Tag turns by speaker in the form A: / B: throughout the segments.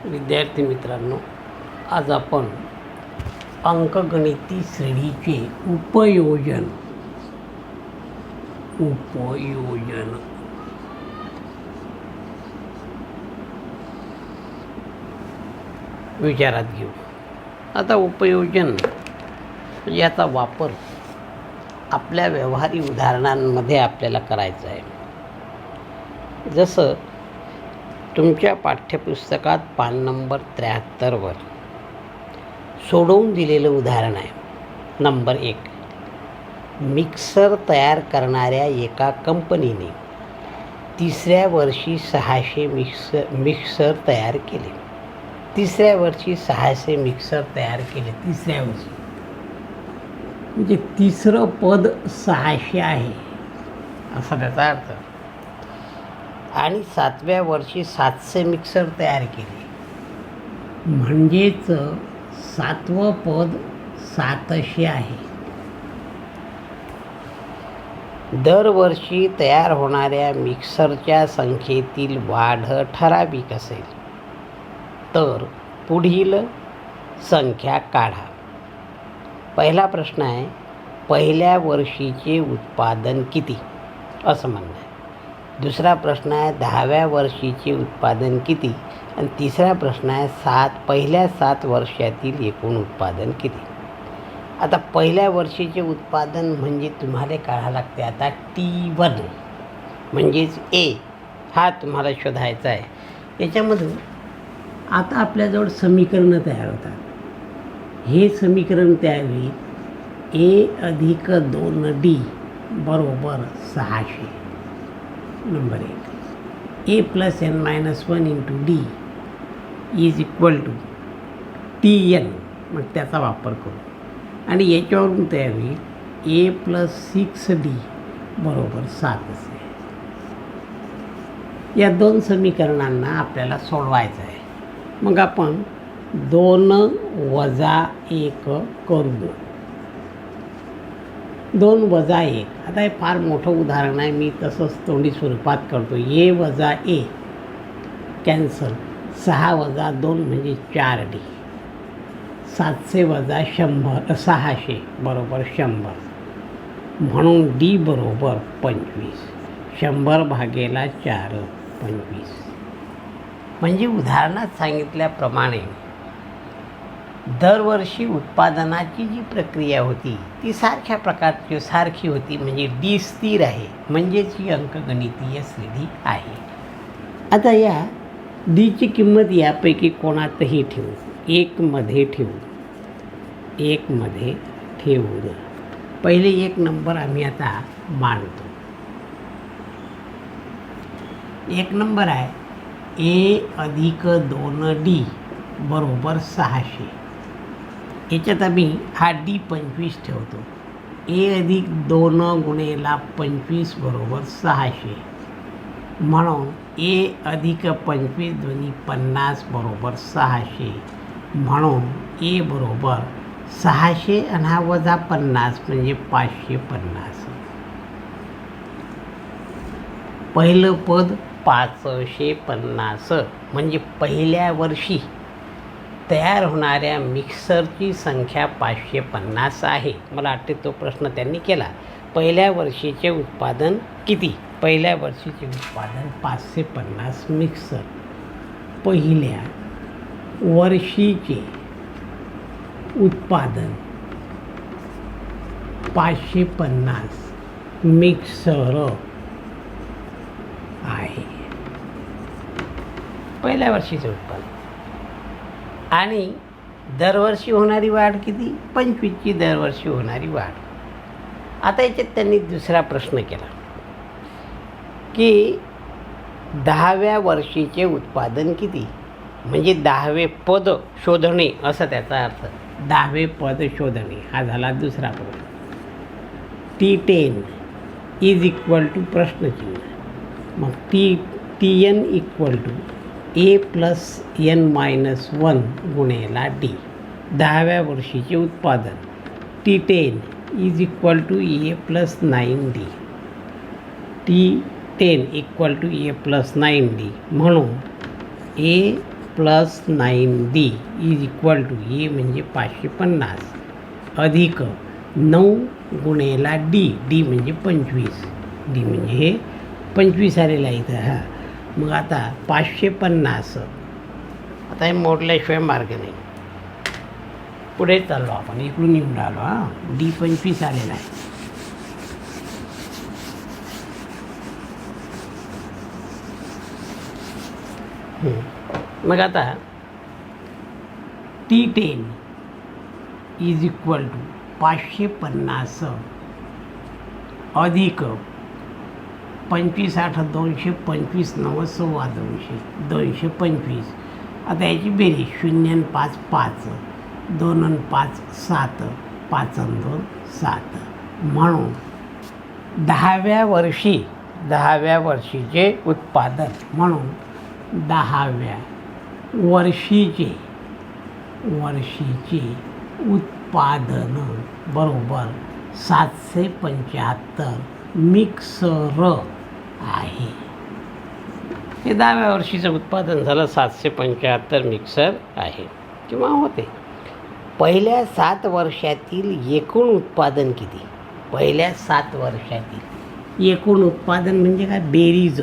A: विद्यार्थी मित्रांनो, आज आपण अंकगणिती श्रेणीचे उपयोजन विचारात घेऊ. आता उपयोजन याचा वापर आपल्या व्यवहारी उदाहरणांमध्ये आपल्याला करायचा आहे. जसं तुमच्या पाठ्यपुस्तकात पान नंबर 73वर सोडवून दिलेलं उदाहरण आहे. नंबर 1, मिक्सर तयार करणाऱ्या एका कंपनीने 3ऱ्या वर्षी 600 मिक्सर तयार केले. 3ऱ्या वर्षी 600 मिक्सर तयार केले. 3ऱ्या वर्षी म्हणजे 3रं पद 600 आहे असा त्याचा अर्थ. आणि 7व्या वर्षी 700 मिक्सर तयार केले, म्हणजेच 7वं पद 700 आहे. दरवर्षी तयार होणाऱ्या मिक्सरच्या संख्येतील वाढ ठराविक असेल तर पुढील संख्या काढा. पहिला प्रश्न आहे, पहिल्या वर्षीचे उत्पादन किती असं म्हणणं आहे. दुसरा प्रश्न आहे 10व्या वर्षीचे उत्पादन किती. आणि तिसरा प्रश्न आहे पहिल्या 7 वर्षातील एकूण उत्पादन किती. आता पहिल्या वर्षीचे उत्पादन म्हणजे तुम्हाला काढावं लागते. आता T1 म्हणजेच A हा तुम्हाला शोधायचा आहे. याच्यामधून आता आपल्याजवळ समीकरणं तयार होतात. हे समीकरण तयार होईल A अधिक 2D बरोबर 600. नंबर 1, A plus n-1 into D is equal to Tn. मग त्याचा वापर करू आणि याच्यावरून तयार होईल A प्लस 6D बरोबर 7 असेल. या दोन समीकरणांना आपल्याला सोडवायचं आहे. मग आपण 2 वजा 1 करू. 2 वजा 1. आता हे फार मोठं उदाहरण आहे, मी तसंच तोंडी स्वरूपात करतो. A वजा A कॅन्सल. 6 वजा 2 म्हणजे 4D. 700 वजा 600 बरोबर 100. म्हणून D बरोबर 25. 100 भागेला 4 25. म्हणजे उदाहरणात सांगितल्याप्रमाणे दरवर्षी उत्पादनाची जी प्रक्रिया होती ती सारखी होती. म्हणजे D स्थिर आहे, म्हणजेच ही अंकगणितीय श्रेणी आहे. आता या Dची किंमत यापैकी कोणातही ठेवू. 1 मध्ये ठेवू. पहिले 1 नंबर आम्ही आता मांडतो. 1 नंबर आहे A अधिक 2D बरोबर 600. याच्यात आम्ही हा D 25 ठेवतो. A अधिक 2 गुणेला 25 बरोबर 600. म्हणून A अधिक 25 दोन्ही 50 बरोबर 600. म्हणून A बरोबर 600 आणि हा वजा 50 म्हणजे 550. पहिलं पद 550 म्हणजे पहिल्या वर्षी तयार होणाऱ्या मिक्सरची संख्या 550 आहे. मला वाटते तो प्रश्न त्यांनी केला. पहिल्या वर्षीचे उत्पादन किती. पहिल्या वर्षीचे उत्पादन 550 मिक्सर. पहिल्या वर्षीचे उत्पादन 550 मिक्सर आहे. पहिल्या वर्षीचे उत्पादन. आणि दरवर्षी होणारी वाढ किती. 25ची दरवर्षी होणारी वाढ. आता याच्यात त्यांनी दुसरा प्रश्न केला की 10व्या वर्षीचे उत्पादन किती. म्हणजे 10वे पद शोधणे असं त्याचा अर्थ. 10वे पद शोधणे हा झाला दुसरा प्रश्न. T10 इज इक्वल टू प्रश्नचिन्ह. मग Tn equal to A plus n-1 गुणेला D. 10व्या वर्षीचे उत्पादन T10 is equal to A plus 9D. T10 equal to A plus 9D. म्हणून A plus 9D is equal to, A म्हणजे 550 अधिक 9 गुणेला D, D म्हणजे 25, डी म्हणजे हे 25 आलेलं आहे इथं. हां, मग आता 550, आता हे मोडल्याशिवाय मार्ग नाही. पुढे चाललो आपण, इकडून निवडून आलो. हां, डी 25 आलेला आहे. मग आता T10 इज इक्वल टू 550 अधिक 25 8 225 9 सव्वा 200 225. आता याची बेरीज 0 आणि 5 5, 2 आणि 5 7, 5 आणि 2 7. म्हणून 10व्या वर्षीचे उत्पादन, म्हणून 10व्या वर्षीचे उत्पादन बरोबर 775 मिक्सर आहे. हे 10व्या वर्षीचं उत्पादन झालं, 775 मिक्सर आहे किंवा होते. पहिल्या 7 वर्षातील एकूण उत्पादन किती? पहिल्या 7 वर्षातील एकूण उत्पादन म्हणजे काय? बेरीज.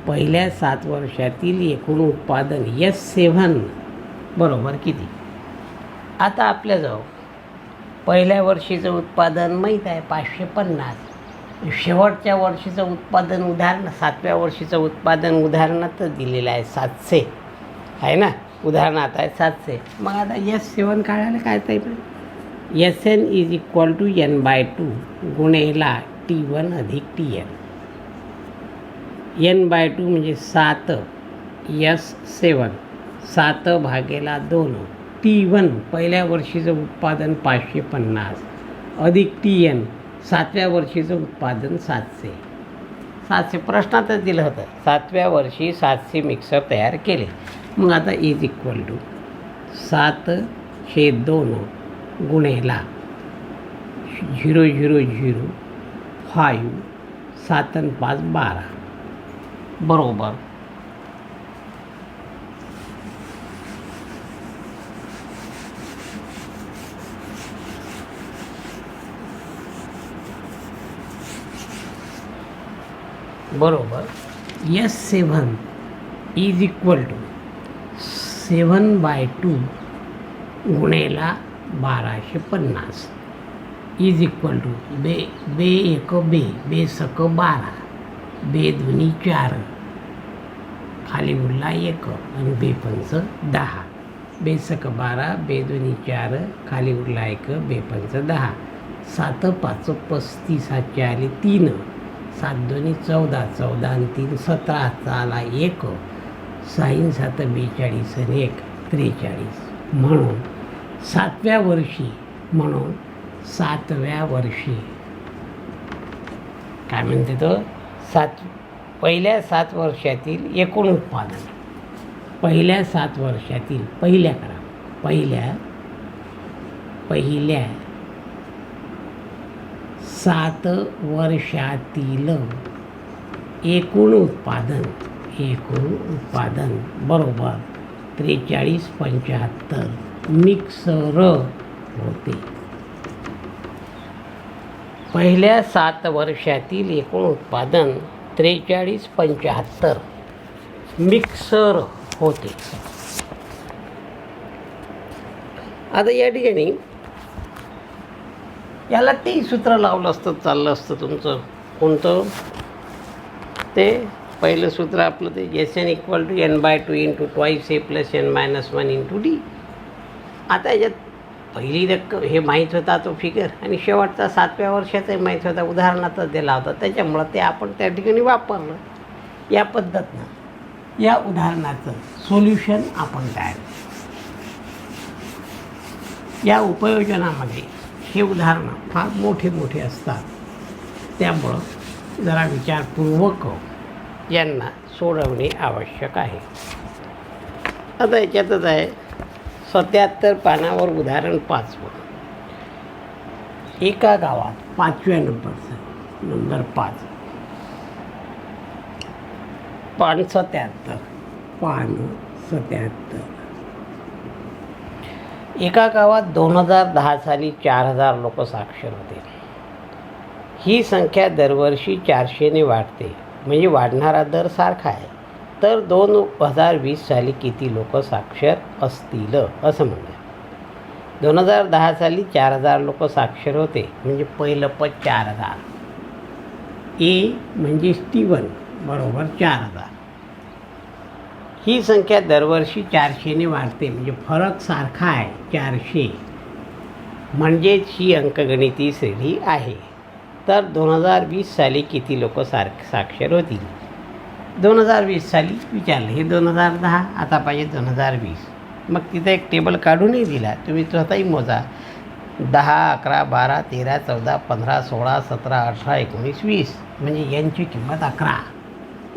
A: पहिल्या 7 वर्षातील एकूण उत्पादन S7 बरोबर किती? आता आपल्याजवळ पहिल्या वर्षीचं उत्पादन माहीत आहे 550. शेवटच्या वर्षीचं उत्पादन उदाहरण 7व्या वर्षीचं उत्पादन उदाहरणात दिलेलं आहे 700 आहे ना, उदाहरणात आहे 700. मग आता S7 काढायला काय टाईप आहे? SN is equal to N/2 गुणेला T1 अधिक TN. N/2 म्हणजे 7, S7 7 भागेला 2, T1 पहिल्या वर्षीचं उत्पादन 550 अधिक TN 7व्या वर्षीचं उत्पादन 700. प्रश्नातच दिलं होतं. 7व्या वर्षी 700 मिक्सर तयार केले. मग आता इज इक्वल टू 7/2 गुणेला 0,0,0,5 7 आणि 5 12 बरोबर S7 इज इक्वल टू 7/2 गुणेला 1250 इज इक्वल टू बे 1 12, बे 2 4 खाली उरला 1 आणि बे 5 10, बे 1 12, बे 2 4 खाली उरला 1, बे 5 10, 7 5 35 हातचे आले 3, 7 2 14, 14 आणि 3 17 आला 1, 6 7 42 आणि 1 43. म्हणून 7व्या वर्षी काय म्हणते तो? पहिल्या 7 वर्षातील एकूण उत्पादन. पहिल्या 7 वर्षातील पहिल्या 7 वर्षातील एकूण उत्पादन बरोबर 43 75 मिक्सर होते. पहिल्या 7 वर्षातील एकूण उत्पादन 43 75 मिक्सर होते. आता या ठिकाणी याला ते सूत्र लावलं असतं चाललं असतं तुमचं. कोणतं? ते पहिलं सूत्र आपलं ते SN equal to N/2 into 2A + N-1 into D. आता याच्यात पहिली रक्कम हे माहीत होता तो फिगर, आणि शेवटचा 7व्या वर्षाचाही माहीत होता, उदाहरणातच दिला होता. त्याच्यामुळं ते आपण त्या ठिकाणी वापरलं. या पद्धतीनं या उदाहरणाचं सोल्युशन आपण तयार. या उपयोजनामध्ये हे उदाहरणं फार मोठे असतात, त्यामुळं जरा विचारपूर्वक यांना सोडवणे आवश्यक आहे. आता याच्यातच आहे 77 पानावर उदाहरण 5. एका गावात 5व्या नंबर 5 पान 77 पान 77. एका गावात 2010 साली 4000 लोक साक्षर होते. ही संख्या दरवर्षी 400ने वाढते, म्हणजे वाढणारा दर सारखा आहे. तर 2020 साली किती लोक साक्षर असतील असं म्हणूया. 2010 साली 4000 लोक साक्षर होते, म्हणजे पहिलं पद 4000. ए म्हणजे स्टीवन बरोबर 4000. ही संख्या दरवर्षी 400ने वाढते, म्हणजे फरक सारखा आहे 400, म्हणजेच ही अंकगणिती श्रेणी आहे. तर 2020 साली किती लोक साक्षर होतील. 2020 साली विचारलं, हे 2010, आता पाहिजे 2020. मग तिथं एक टेबल काढूनही दिला, तुम्ही स्वतःही मोजा. 10, 11, 12, 13, 14, 15, 16, 17, 18, 19, 20, म्हणजे यांची किंमत 11.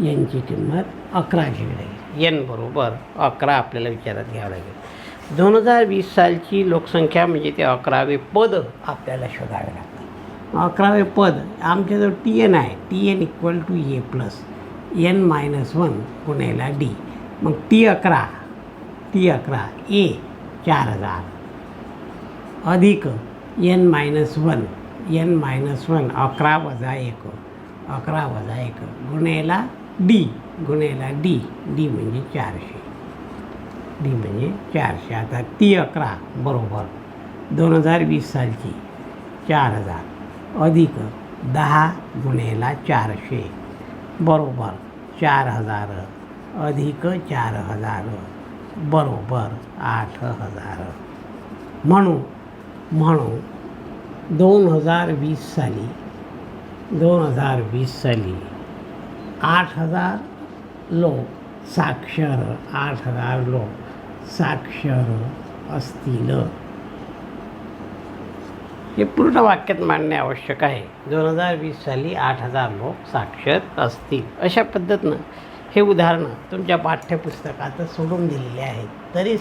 A: यांची किंमत 11 घ्यावी लागेल. एन बरोबर 11 आपल्याला विचारात घ्यावं लागेल. 2020 सालची लोकसंख्या म्हणजे ते 11वे पद आपल्याला शोधावे लागतं. 11वे पद आमच्याजवळ TN आहे. TN equal to A plus N-1 गुणेला D. मग T11 A 4000 अधिक N-1 11 वजा 1 गुणेला D म्हणजे 400. आता T11 बरोबर 2020 सालची 4000 अधिक 10 गुणेला 400 बरोबर 4000 अधिक 4000 बरोबर 8000. म्हणून 2020 साली 8000 लोक साक्षर असतील. हे पूर्ण वाक्यात मांडणे आवश्यक आहे. 2020 साली 8000 लोक साक्षर असतील. अशा पद्धतीनं हे उदाहरणं तुमच्या पाठ्यपुस्तकात सोडून दिलेले आहेत. तरी